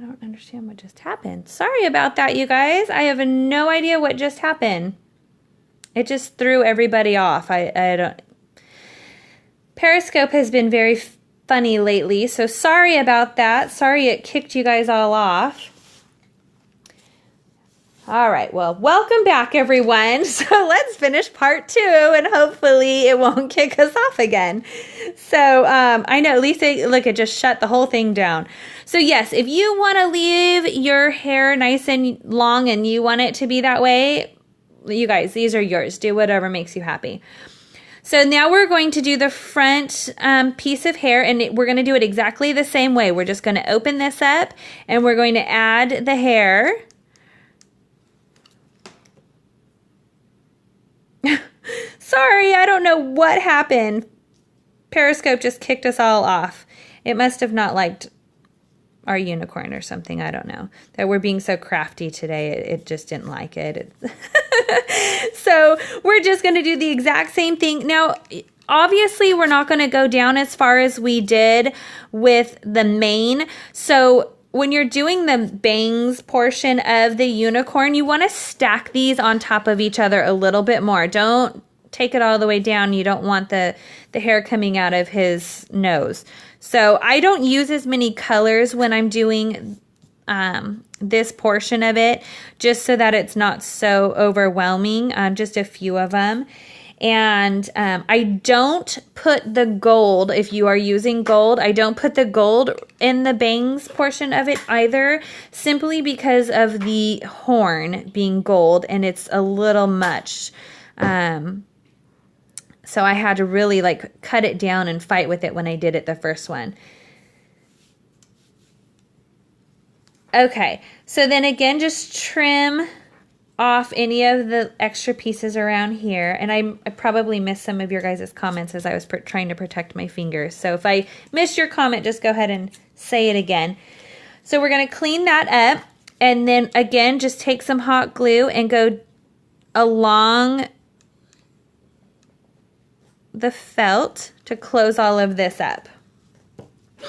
I don't understand what just happened. Sorry about that, you guys. I have no idea what just happened. It just threw everybody off. I don't. Periscope has been very funny lately, so sorry about that. Sorry it kicked you guys all off. All right, well, welcome back, everyone. So let's finish part 2, and hopefully it won't kick us off again. So I know, Lisa, look, it just shut the whole thing down. So yes, if you want to leave your hair nice and long and you want it to be that way, you guys, these are yours. Do whatever makes you happy. So now we're going to do the front piece of hair, and we're going to do it exactly the same way. We're just going to open this up, and we're going to add the hair. Sorry, I don't know what happened. Periscope just kicked us all off. It must have not liked our unicorn or something. I don't know. That we're being so crafty today. It just didn't like it. So we're just going to do the exact same thing. Now, obviously, we're not going to go down as far as we did with the mane. So when you're doing the bangs portion of the unicorn, you want to stack these on top of each other a little bit more. Don't take it all the way down. You don't want the hair coming out of his nose. So I don't use as many colors when I'm doing this portion of it, just so that it's not so overwhelming, just a few of them. And I don't put the gold, if you are using gold, I don't put the gold in the bangs portion of it either, simply because of the horn being gold, and it's a little much. So I had to really like cut it down and fight with it when I did it the first one. Okay, so then again, just trim off any of the extra pieces around here. And I probably missed some of your guys' comments as I was trying to protect my fingers. So if I missed your comment, just go ahead and say it again. So we're going to clean that up. And then again, just take some hot glue and go along the felt to close all of this up. No.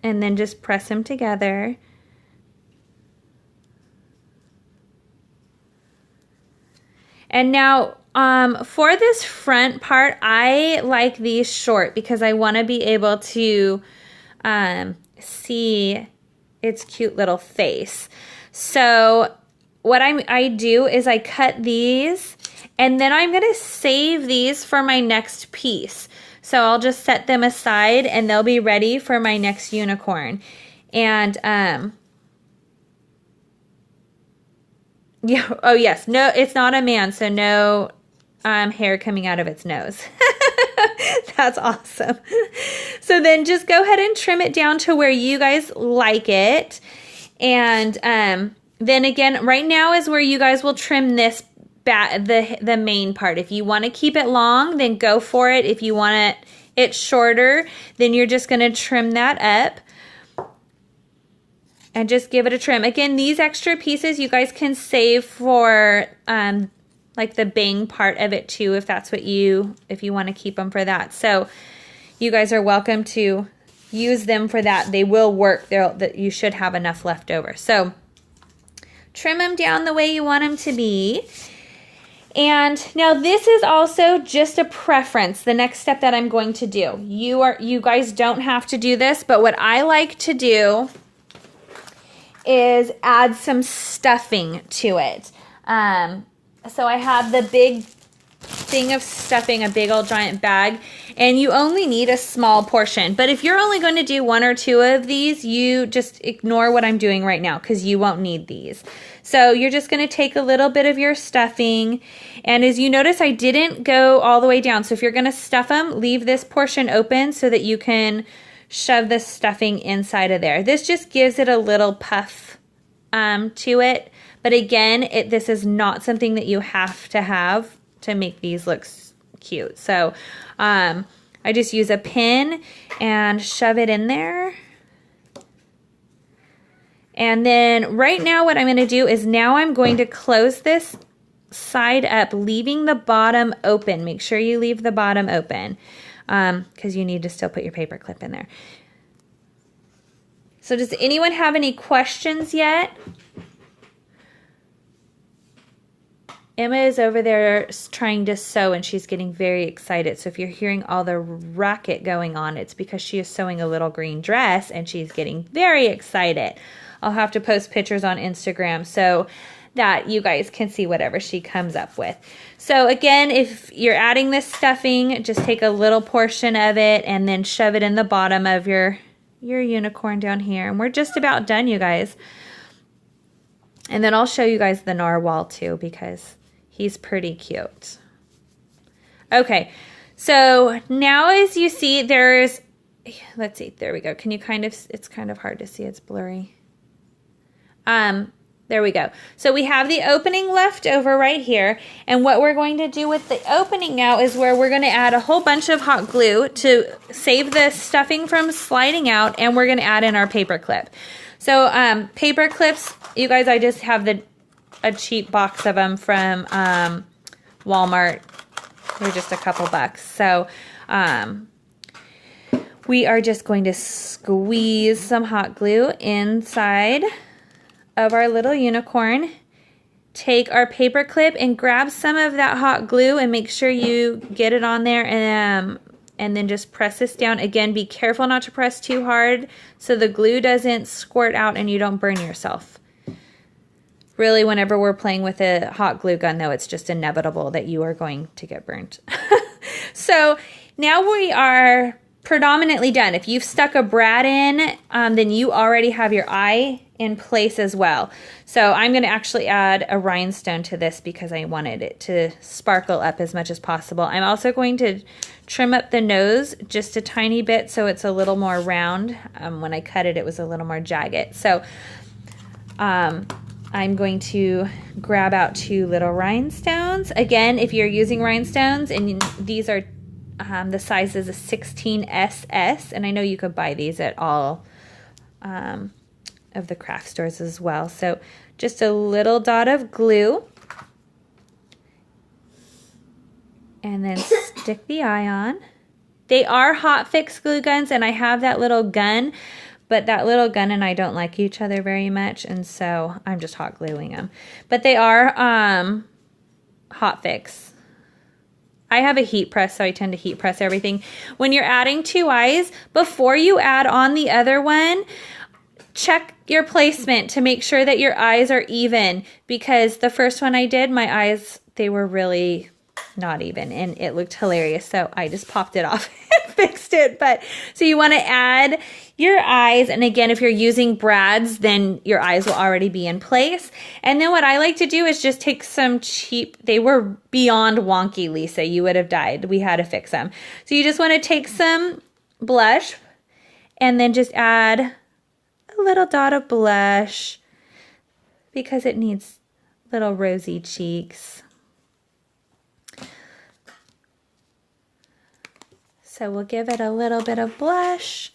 And then just press them together. And now for this front part, I like these short because I want to be able to see its cute little face. So what I do is I cut these, and then I'm going to save these for my next piece. So I'll just set them aside, and they'll be ready for my next unicorn. And yeah, oh yes, no, it's not a man, so no hair coming out of its nose. That's awesome. So then just go ahead and trim it down to where you guys like it. And then again, right now is where you guys will trim this the main part. If you want to keep it long, then go for it. If you want it shorter, then you're just going to trim that up and just give it a trim. Again, these extra pieces you guys can save for like the bang part of it too, if that's what if you want to keep them for that. So you guys are welcome to use them for that. They will work. You should have enough left over. So trim them down the way you want them to be. And now this is also just a preference, the next step that I'm going to do. You guys don't have to do this, but what I like to do is add some stuffing to it. So I have the big thing of stuffing, a big old giant bag, and you only need a small portion. But if you're only going to do 1 or 2 of these, you just ignore what I'm doing right now because you won't need these. So you're just going to take a little bit of your stuffing, and as you notice, I didn't go all the way down. So if you're going to stuff them, leave this portion open so that you can shove the stuffing inside of there. This just gives it a little puff to it. But again, this is not something that you have to make these look cute. So I just use a pin and shove it in there. And then right now what I'm going to do is now I'm going to close this side up, leaving the bottom open. Make sure you leave the bottom open. because you need to still put your paper clip in there. So does anyone have any questions yet? Emma is over there trying to sew and she's getting very excited. So if you're hearing all the racket going on, it's because she is sewing a little green dress and she's getting very excited. I'll have to post pictures on Instagram so that you guys can see whatever she comes up with. So again, if you're adding this stuffing, just take a little portion of it and then shove it in the bottom of your unicorn down here. And we're just about done, you guys. And then I'll show you guys the narwhal too because he's pretty cute. Okay, so now as you see, there's, let's see, there we go. Can you it's kind of hard to see, it's blurry. There we go. So we have the opening left over right here. And what we're going to do with the opening now is where we're going to add a whole bunch of hot glue to save the stuffing from sliding out. And we're going to add in our paper clip. So paper clips, you guys, I just have a cheap box of them from Walmart. They're just a couple bucks. So we are just going to squeeze some hot glue inside of our little unicorn. Take our paper clip and grab some of that hot glue and make sure you get it on there and then just press this down. Again, be careful not to press too hard so the glue doesn't squirt out and you don't burn yourself. Really, whenever we're playing with a hot glue gun, though, it's just inevitable that you are going to get burnt. So now we are predominantly done. If you've stuck a brad in, then you already have your eye in place as well. So I'm going to actually add a rhinestone to this because I wanted it to sparkle up as much as possible. I'm also going to trim up the nose just a tiny bit so it's a little more round. When I cut it, it was a little more jagged. So I'm going to grab out 2 little rhinestones. Again, if you're using rhinestones, and these are the size is a 16SS, and I know you could buy these at all of the craft stores as well. So just a little dot of glue, and then stick the eye on. They are hot fix glue guns, and I have that little gun, but that little gun and I don't like each other very much, and so I'm just hot gluing them. But they are hot fix. I have a heat press, so I tend to heat press everything. When you're adding 2 eyes, before you add on the other one, check your placement to make sure that your eyes are even, because the first one I did, my eyes, they were really not even, and it looked hilarious, so I just popped it off and fixed it. But so you want to add your eyes, and again, if you're using brads, then your eyes will already be in place. And then what I like to do is just take some cheap, they were beyond wonky, Lisa, you would have died. We had to fix them. So you just want to take some blush and then just add a little dot of blush because it needs little rosy cheeks. So we'll give it a little bit of blush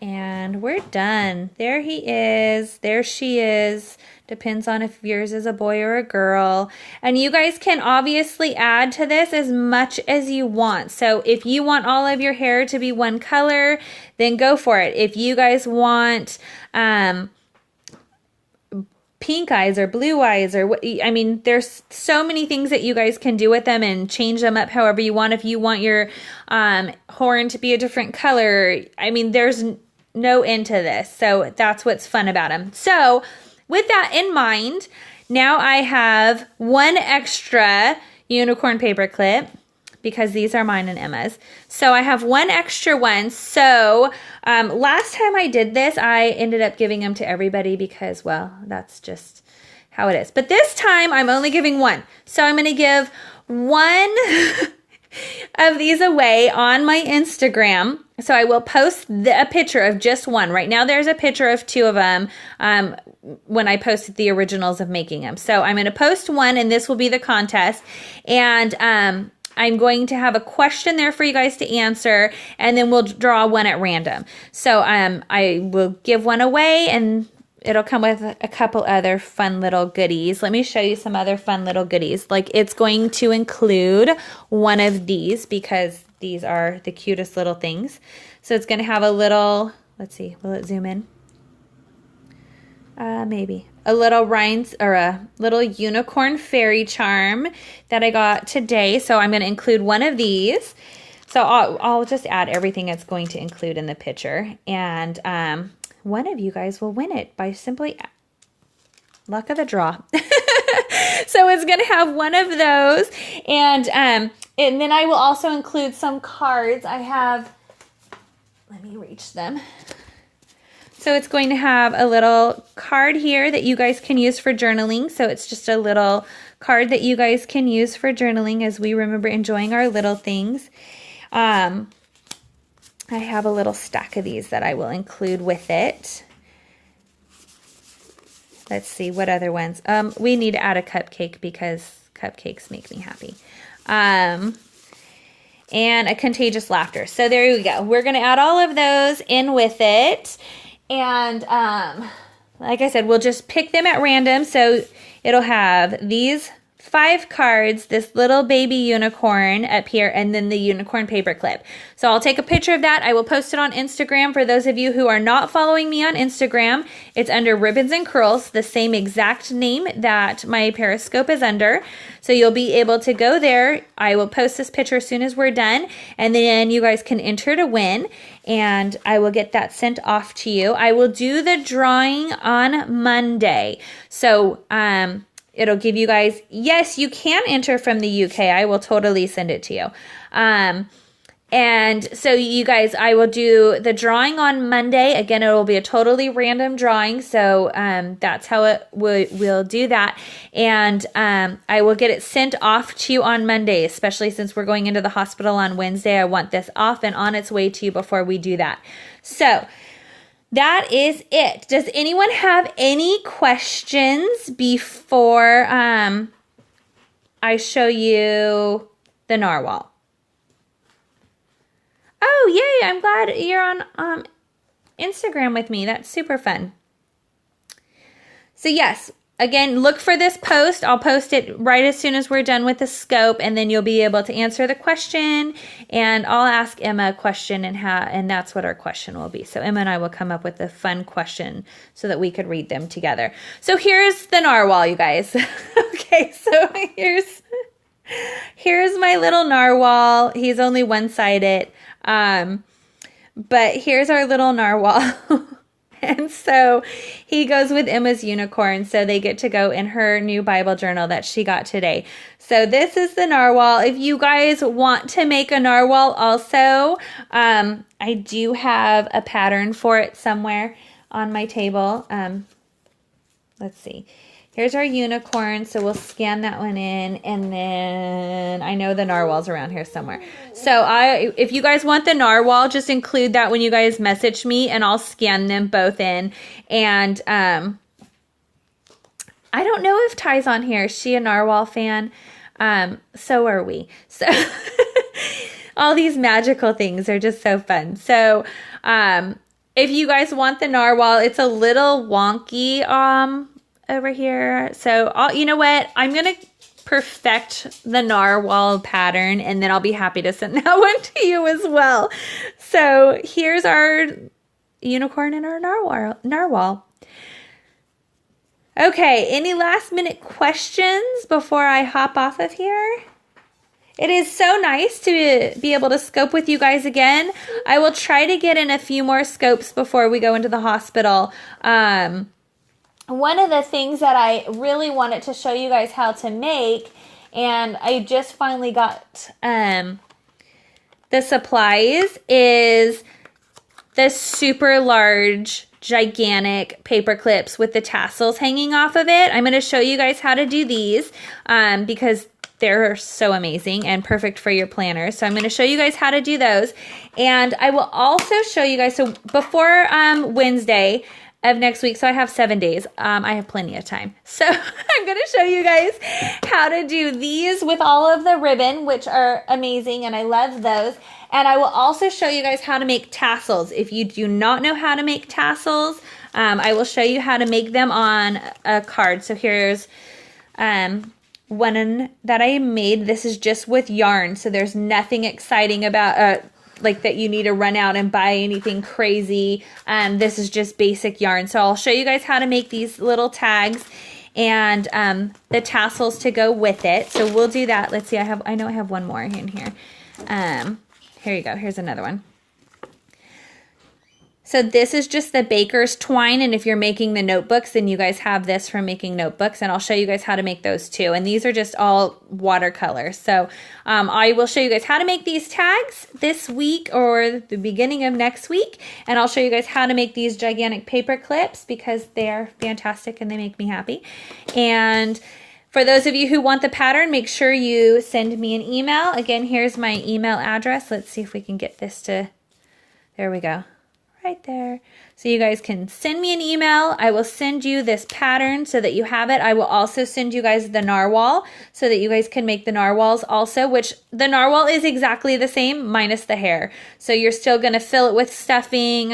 and we're done. There he is. There she is. Depends on if yours is a boy or a girl. And you guys can obviously add to this as much as you want. So if you want all of your hair to be one color, then go for it. If you guys want pink eyes or blue eyes, or I mean, there's so many things that you guys can do with them and change them up however you want. If you want your horn to be a different color, I mean, there's no end to this. So that's what's fun about them. So with that in mind, now I have 1 extra unicorn paper clip because these are mine and Emma's. So I have 1 extra one. So last time I did this, I ended up giving them to everybody because, well, that's just how it is. But this time I'm only giving 1. So I'm going to give 1 of these away on my Instagram. So I will post a picture of just 1. Right now there's a picture of 2 of them when I posted the originals of making them. So I'm going to post 1 and this will be the contest. And I'm going to have a question there for you guys to answer, and then we'll draw 1 at random. So I will give 1 away, and it'll come with a couple other fun little goodies. Let me show you some other fun little goodies. Like it's going to include one of these because these are the cutest little things. So it's going to have a little, let's see, will it zoom in? Maybe. A little rhymes or a little unicorn fairy charm that I got today. So I'm going to include one of these. So I'll just add everything it's going to include in the picture. And one of you guys will win it by simply luck of the draw. So it's going to have one of those. And then I will also include some cards. I have, let me reach them. So it's going to have a little card here that you guys can use for journaling. So it's just a little card that you guys can use for journaling as we remember enjoying our little things. I have a little stack of these that I will include with it. Let's see, what other ones? We need to add a cupcake because cupcakes make me happy. And a contagious laughter. So there you go. We're going to add all of those in with it. And like I said, we'll just pick them at random. So it'll have these 5 cards, this little baby unicorn up here, and then the unicorn paperclip. So I'll take a picture of that. I will post it on Instagram. For those of you who are not following me on Instagram, it's under Ribbonzncurlz, the same exact name that my Periscope is under. So you'll be able to go there. I will post this picture as soon as we're done, and then you guys can enter to win, and I will get that sent off to you. I will do the drawing on Monday. So, it'll give you guys, yes, you can enter from the UK. I will totally send it to you. And so you guys, I will do the drawing on Monday. Again, it will be a totally random drawing. So that's how we'll do that. And I will get it sent off to you on Monday, especially since we're going into the hospital on Wednesday. I want this off and on its way to you before we do that. So that is it. Does anyone have any questions before I show you the narwhal? Oh, yay. I'm glad you're on Instagram with me. That's super fun. So yes, again, look for this post. I'll post it right as soon as we're done with the scope, and then you'll be able to answer the question, and I'll ask Emma a question, and that's what our question will be. So Emma and I will come up with a fun question so that we could read them together. So here's the narwhal, you guys. Okay, so here's my little narwhal. He's only one-sided, but here's our little narwhal. And so he goes with Emma's unicorn, so they get to go in her new Bible journal that she got today. So this is the narwhal. If you guys want to make a narwhal also, I do have a pattern for it somewhere on my table. Let's see. Here's our unicorn, so we'll scan that one in, and then I know the narwhal's around here somewhere. So if you guys want the narwhal, just include that when you guys message me, and I'll scan them both in. And I don't know if Ty's on here. Is she a narwhal fan? So are we. So all these magical things are just so fun. So if you guys want the narwhal, it's a little wonky over here. So you know what? I'm going to perfect the narwhal pattern, and then I'll be happy to send that one to you as well. So here's our unicorn and our narwhal. Okay, any last minute questions before I hop off of here? It is so nice to be able to scope with you guys again. I will try to get in a few more scopes before we go into the hospital. One of the things that I really wanted to show you guys how to make, and I just finally got the supplies, is the super large, gigantic paper clips with the tassels hanging off of it. I'm going to show you guys how to do these because they're so amazing and perfect for your planner. So I'm going to show you guys how to do those. And I will also show you guys, so before Wednesday of next week, so I have 7 days. I have plenty of time. So I'm going to show you guys how to do these with all of the ribbon, which are amazing, and I love those. And I will also show you guys how to make tassels. If you do not know how to make tassels, I will show you how to make them on a card. So here's one that I made. This is just with yarn, so there's nothing exciting about like that you need to run out and buy anything crazy. This is just basic yarn. So I'll show you guys how to make these little tags and the tassels to go with it. So we'll do that. Let's see, I know I have one more in here. Here you go. Here's another one. So this is just the baker's twine, and if you're making the notebooks, then you guys have this for making notebooks, and I'll show you guys how to make those too. And these are just all watercolor. So I will show you guys how to make these tags this week or the beginning of next week, and I'll show you guys how to make these gigantic paper clips because they're fantastic and they make me happy. And for those of you who want the pattern, make sure you send me an email. Again, here's my email address. Let's see if we can get this to, there we go. Right there. So you guys can send me an email. I will send you this pattern so that you have it. I will also send you guys the narwhal so that you guys can make the narwhals also, which the narwhal is exactly the same minus the hair. So you're still going to fill it with stuffing.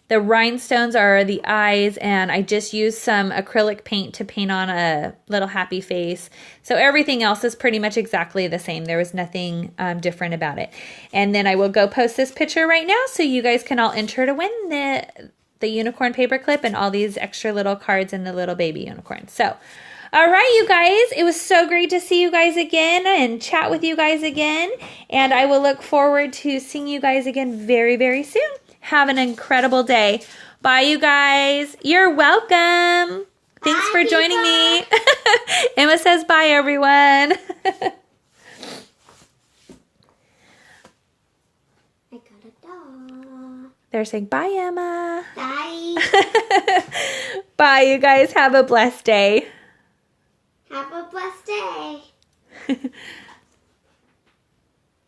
The rhinestones are the eyes, and I just used some acrylic paint to paint on a little happy face. So everything else is pretty much exactly the same. There was nothing different about it. And then I will go post this picture right now so you guys can all enter to win the unicorn paperclip and all these extra little cards and the little baby unicorn. So, all right, you guys, it was so great to see you guys again and chat with you guys again. And I will look forward to seeing you guys again very, very soon. Have an incredible day. Bye, you guys. You're welcome. Thanks for joining me. Emma says bye, everyone. I got a dog. They're saying bye, Emma. Bye. Bye, you guys. Have a blessed day.